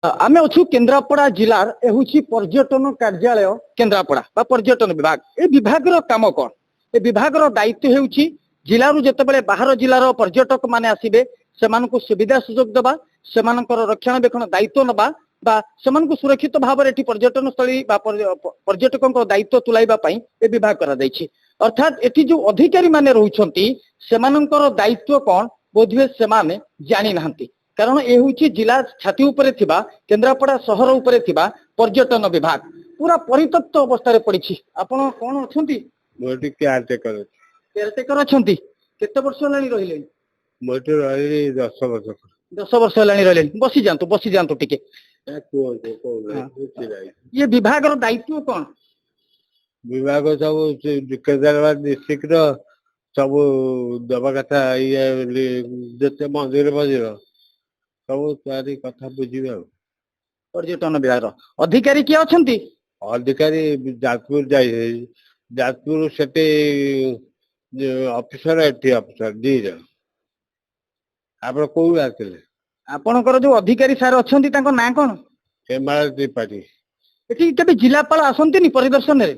आम अच्छु केन्द्रापड़ा जिलार ए हूँ पर्यटन कार्यालय केन्द्रापड़ा बा पर्यटन विभाग ए विभाग काम कौन ए विभाग दायित्व हो जिलू जिते बाहर जिलार पर्यटक माने आसबे से सुविधा सुजोग देवा से रक्षणाबेक्षण दायित्व नवा बा से सुरक्षित भाव में पर्यटन स्थली पर्यटकों दायित्व तुलाइवाई ए विभाग कर अर्थात एटी जो अधिकारी माने रोचंती सेमानंकर दायित्व कौन बोधवे से जानी नांती कारण ये हूँ जिला छाती उपरे थिबा केन्द्रापड़ा सहर उपरे थिबा पर्यटन विभाग पूरा परित्यक्त अवस्था पड़ी आपण कौन अच्छी केयरटेकर अच्छा केते वर्ष है रही 10 वर्ष है रही बसी जातु टिके ये विभाग दायित्व कौन विभाग सब केदारनाथ डिस्ट्रिक्ट सब दबा कथा ये मंदिर मंदिर सब तारी कथा बुझे पर्यटन विभाग अधिकारी किए अच्छा अधिकारी जाजपुर जाजपुर से ऑफिसर एटी ऑफिसर दी आप कौ आते आपणकर जो अधिकारी सार अच्छा ना कौन हेमाल त्रिपाठी ये केबे जिलापाल आसंती परिदर्शन रे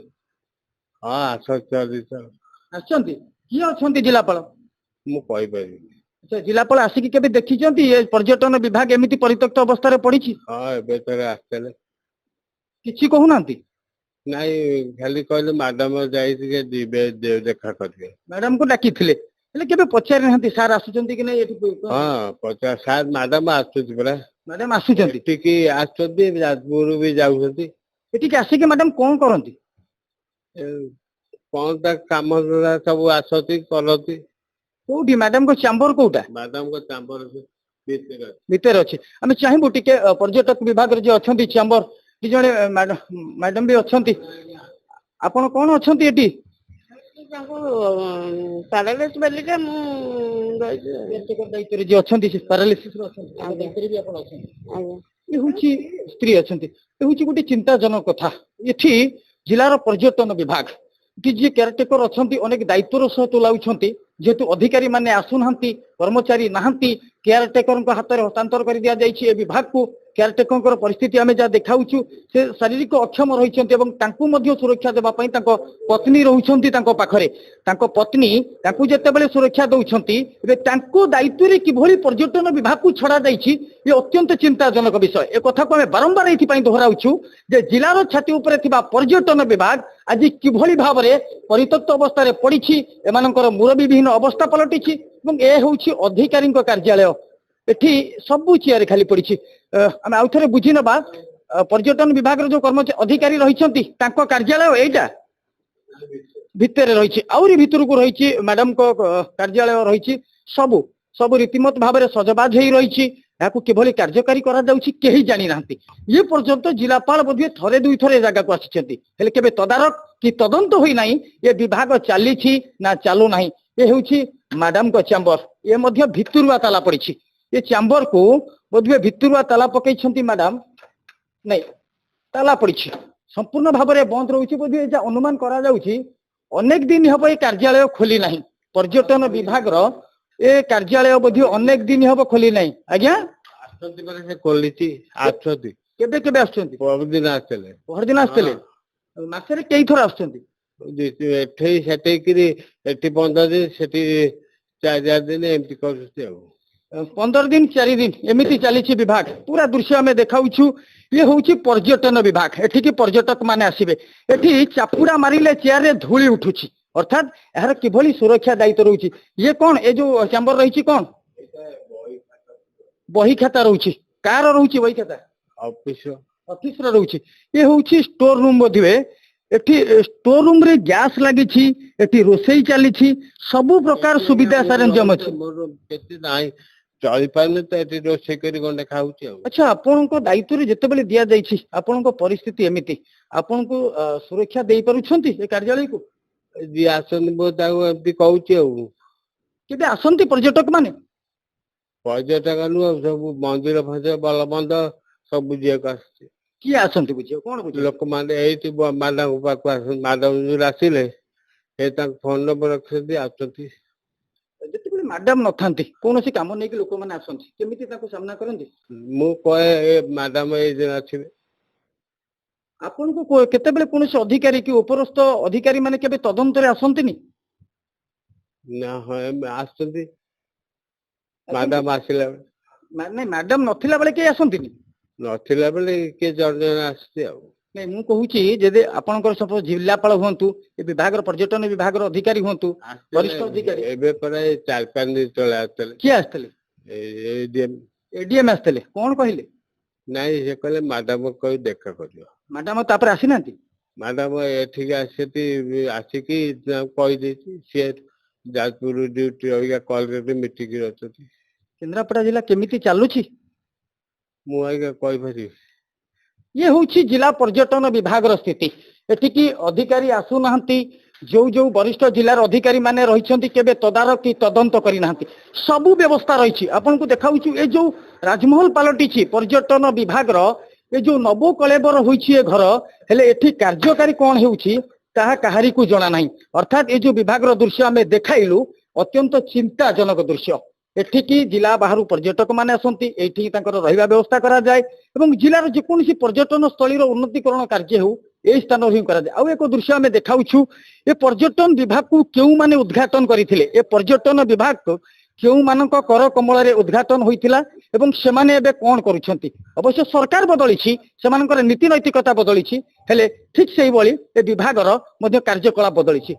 हाँ आसंती किए अच्छा जिलापाल मुझे अच्छा जिलापाल आसिक केबे देखी ये पर्यटन विभाग एमती परित्यक्त अवस्था पड़ी हाँ आसते किसी कहूना नहीं खाली कहले मैडम जाइए देखा करेंगे मैडम को डाकी पचारि ना सार आसुचंती कि नहीं हाँ पचास सार मैडम आसुचंती परा मैडम आसुचंती टिकी आसुचंती जाजपुर भी जाउचंती एटिक आसिक मैडम कौन करंती कौन तक काम सब आसती करती कोठी मैडम को चैम्बर कोटा मैडम को चैम्बर भीतर अच्छे आम चाहबू टिके पर्यटक विभाग जो अच्छा चैम्बर कि जड़े मैडम भी अच्छा आपण कौन अच्छा ये पैरालिसिस बेली के दायित्व जी अच्छा पैरालिसिस ये हूँ स्त्री अच्छा ये हूँ गोटे चिंताजनक कथा ये जिलार पर्यटन विभाग जी केयरटेकर अच्छा अनेक दायित्वर सह तुलाऊँच जेहेतु अधिकारी माने आसुना कर्मचारी नहांती केयरटेकर हाथ में हस्तांतर कर दि जाए विभाग को केयरटेकर परिस्थिति आम जहाँ देखाऊँ से शारीरिक अक्षम रही सुरक्षा देवाई पत्नी रोचे पाखे पत्नी जिते सुरक्षा दौरान दायित्व में किभली पर्यटन विभाग को छड़ा जाइए ये अत्यंत चिंताजनक विषय एक कथा को आम बारंबार ये दोहराऊँ जिलार छाती उपर पर्यटन विभाग आज किभली भाव में परित्यक्त अवस्था पड़ी एमानकर मुरबीविहीन अवस्था पलटि ए हूँ अधिकारी कार्यालय एठी सबू चेयर खाली पड़ी आम आउ थे बुझी नवा पर्यटन विभाग जो कर्मचारी अधिकारी रही कार्यालय एटा भितर रही आहरी भितर को रही मैडम को कार्यालय रही सबू सब रीतिमत भाव में सजबाज हो रही किभली कार्यकारी कहीं जानी ना ये पर्यंत जिलापाल बोधे थरे दुई थरे जगह को आसी केबे तदारक कि तदंत होई नाही ये विभाग चली ना चालू ना ये हूँ मैडम को चैम्बर ये भितरुआ ताला पड़ी ये चैम्बर को बोधे भितरुआ ताला पकई मैडम नहीं ताला पड़ी संपूर्ण भाव में बंद रोचे बोधे अनुमान अनेक दिन हम ये कार्यालय खोली ना पर्यटन विभाग ए कार्यालय बोधे अनेक दिन हम खोली ना आज्ञा केबे केबे आसुचंती परदिन आसले परदिन आसले मासरे कई थर आसुचंती एठी सेठी किरी एठी 15 दिन सेठी 4 दिन एमती करते 15 दिन 4 दिन एमती चली विभाग पूरा दृश्य आम देखाऊँ ये हूँ पर्यटन विभाग एठिकी पर्यटक माने आसबे एठी चापुड़ा मारिले चेयर रे धूली उठुची अर्थात यार किभली सुरक्षा दायित्व रोची ये कौन ए जो चैम्बर रही कौन बही खाता रोची कार रोची बही खाता ऑफिस रोची ये हूँ स्टोर रूम बोधे एठी स्टोर रूम रे गैस लगी एठी रोसई चली सबु प्रकार सुविधा सरंजाम अच्छी चली पारे तो ये रोषे कर खाऊ। अच्छा आपण दायित्व जिते दि जाइए आपण परिस्थिति एमती आपण को सुरक्षा दे पारुछंती ए कार्यालय को जी आसती कहूँ केबे आसंती पर्यटक माने पर्यटक नुह सब मंदिर फंदिर बल बंद सब बुझे किए आसंती बुझे कौन बुझे लोक मैंने मैडम पाक मैडम जो आसिले फोन नंबर रखते आसती ମ୍ୟାଡାମ ନଥାନ୍ତି କୌଣସି କାମ ନେଇକି ଲୋକମାନେ ଆସନ୍ତି କେମିତି ତାକୁ ସାମ୍ନା କରନ୍ତି ମୁଁ କହେ ମ୍ୟାଡାମ ଏଇ ଦିନ ଆସିବେ ଆପଣଙ୍କୁ କେତେବେଳେ କୌଣସି ଅଧିକାରୀ କି ଉପରସ୍ଥ ଅଧିକାରୀ ମାନେ କେବେ ତଦନ୍ତରେ ଆସନ୍ତିନି ନା ହଁ ଆସୁଛନ୍ତି ମ୍ୟାଡାମ ଆସିଲା ବେଳେ ନାଇଁ ମ୍ୟାଡାମ ନଥିଲା ବେଳେ କେହି ଆସନ୍ତିନି ନଥିଲା ବେଳେ କିଏ ଜଣେ ଜଣେ ଆସୁଛି ଆଉ ନାଇଁ ମୁଁ କହୁଛି ଯଦି ଆପଣଙ୍କର ସପୋଜ ଜିଲ୍ଲାପାଳ ହୁଅନ୍ତୁ ଏ ବିଭାଗର ପର୍ଯ୍ୟଟନ ବିଭାଗର ଅଧିକାରୀ ହୁଅନ୍ତୁ ବରିଷ୍ଠ ଅଧିକାରୀ ଏବେ ପ୍ରାୟ 4-5 ଦିନ ତଳେ ଆସିଥିଲେ କିଏ ଆସିଥିଲେ ଏଡିଏମ୍ ଏଡିଏମ୍ ଆସିଥିଲେ କଣ କହିଲେ ନାଇଁ ସେ କହିଲେ ମ୍ୟାଡାମ କହି ଦେଖା କରିବ ମ୍ୟାଡାମ ତାପରେ ଆସିନାହାନ୍ତି ମ୍ୟାଡାମ ଏଠିକି ଆସିକି କହିଦେଇଛି ସିଏ ଯାଜପୁର ଡ୍ୟୁଟି ଅବିକା କଲରେ ମିଟିଂରେ ଅଛନ୍ତି କେନ୍ଦ୍ରାପଡ଼ା ଜିଲ୍ଲା କେମିତି ଚାଲୁଛି ମୁଁ ଆଜ୍ଞା କହିପାରିବି ଇଏ ହଉଛି ଜିଲ୍ଲା ପର୍ଯ୍ୟଟନ ବିଭାଗର ସ୍ଥିତି ଏଠିକି ଅଧିକାରୀ ଆସୁନାହାନ୍ତି ଯୋଉ ଯୋଉ ବରିଷ୍ଠ ଜିଲ୍ଲାର ଅଧିକାରୀ ମାନେ ରହିଛନ୍ତି କେବେ ତଦାରଖ ତଦନ୍ତ କରିନାହାନ୍ତି ସବୁ ବ୍ୟବସ୍ଥା ରହିଛି ଆପଣଙ୍କୁ ଦେଖାଉଛି ଏ ଯୋଉ ରାଜମହଲ ପାଲଟିଛି ପର୍ଯ୍ୟଟନ ବିଭାଗର ଏ ଯୋଉ ନବକଳେବର ହୋଇଛି ଏ ଘର ହେଲେ ଏଠି କାର୍ଯ୍ୟକାରୀ କଣ ହେଉଛି ତାହା କାହାରିକୁ ଜଣା ନାହିଁ ଅର୍ଥାତ୍ ଏ ଯୋଉ ବିଭାଗର ଦୃଶ୍ୟ ଆମେ ଦେଖାଇଲୁ ଅତ୍ୟନ୍ତ ଚିନ୍ତାଜନକ ଦୃଶ୍ୟ ଏଠିକି ଜିଲ୍ଲା ବାହାରୁ ପର୍ଯ୍ୟଟକ ମାନେ ଆସନ୍ତି ଏଇଠି ତାଙ୍କର ରହିବା ବ୍ୟବସ୍ଥା କରାଯାଏ ଏବଂ ଜିଲ୍ଲାର ଯେକୌଣସି ପର୍ଯ୍ୟଟନ ସ୍ଥଳୀର ଉନ୍ନତିକରଣ କାର୍ଯ୍ୟ ହେଉ ଏହି ସ୍ଥାନରେ ହିଁ କରାଯାଏ ଆଉ ଏକ ଦୃଶ୍ୟ ଆମେ ଦେଖାଉଛୁ ଏ ପର୍ଯ୍ୟଟନ ବିଭାଗକୁ କେଉଁମାନେ ଉଦ୍ଘାଟନ କରିଥିଲେ ଏ ପର୍ଯ୍ୟଟନ ବିଭାଗ କେଉଁମାନଙ୍କ କର କମଳରେ ଉଦ୍ଘାଟନ ହୋଇଥିଲା ଏବଂ ସେମାନେ ଏବେ କଣ କରୁଛନ୍ତି ଅବଶ୍ୟ ସରକାର ବଦଳିଛି ସେମାନଙ୍କର ନୀତି ନୈତିକତା ବଦଳିଛି ହେଲେ ଠିକ ସେଇଭଳି ଏ ବିଭାଗର ମଧ୍ୟ କାର୍ଯ୍ୟକଳାପ ବଦଳିଛି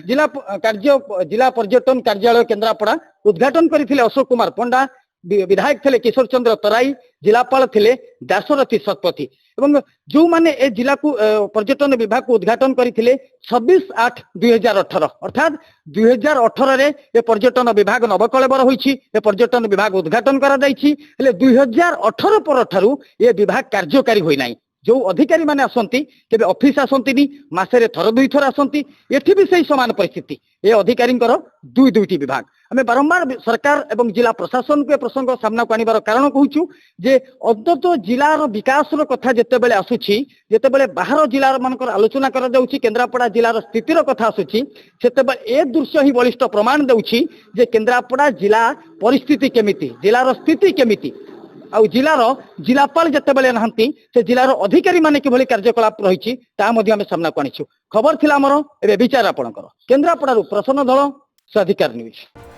ଜିଲ୍ଲା ପର୍ଯ୍ୟଟନ କାର୍ଯ୍ୟାଳୟ କେନ୍ଦ୍ରାପଡ଼ା ଉଦ୍ଘାଟନ କରିଥିଲେ ଅଶୋକ କୁମାର ପଣ୍ଡା विधायक थे किशोर चंद्र तराई जिलापाल थे दासरथी शतपथी एवं जो माने ए जिला को पर्यटन विभाग को उद्घाटन करते 26/8/2018 अर्थात 2018 रे ए पर्यटन विभाग नवकलेबर होईछि ए पर्यटन विभाग उद्घाटन करा जाईछि हेले 2018 पर ठारू ए विभाग कार्यकारी होई नाही जो अधिकारी माने आसंती केबे ऑफिस आसंतीनी मासेरे थर दुई थर आसंती एठी भी सही समान परिस्थिति ए अधिकारींकर दुईटी विभाग आमे बारंबार सरकार एवं जिला प्रशासन के प्रसंग सामना को आनिबार कारण कहूछु जे अंततः जिलार विकासर कथा जेतेबेले आसुछि जेतेबेले बाहर जिला मानकर आलोचना करा जाउछि केन्द्रापड़ा जिलार स्थितिर कथा आसुछि सेतेबेले ए दृश्य ही बलिष्ठ प्रमाण देउछि जे केन्द्रापड़ा जिला परिस्थिति केमिति जिलार स्थिति केमिति आउ जिलार जिलापाल जेतेबेले नहंती से जिलार अधिकारी माने किभली कार्यकलाप रहिछि ता मध्ये आमे सामना को आनिछु खबर थिला हमर एबे विचार आपनकर केन्द्रापड़ारु प्रसन्न धळ स्वाधिकार न्यूज।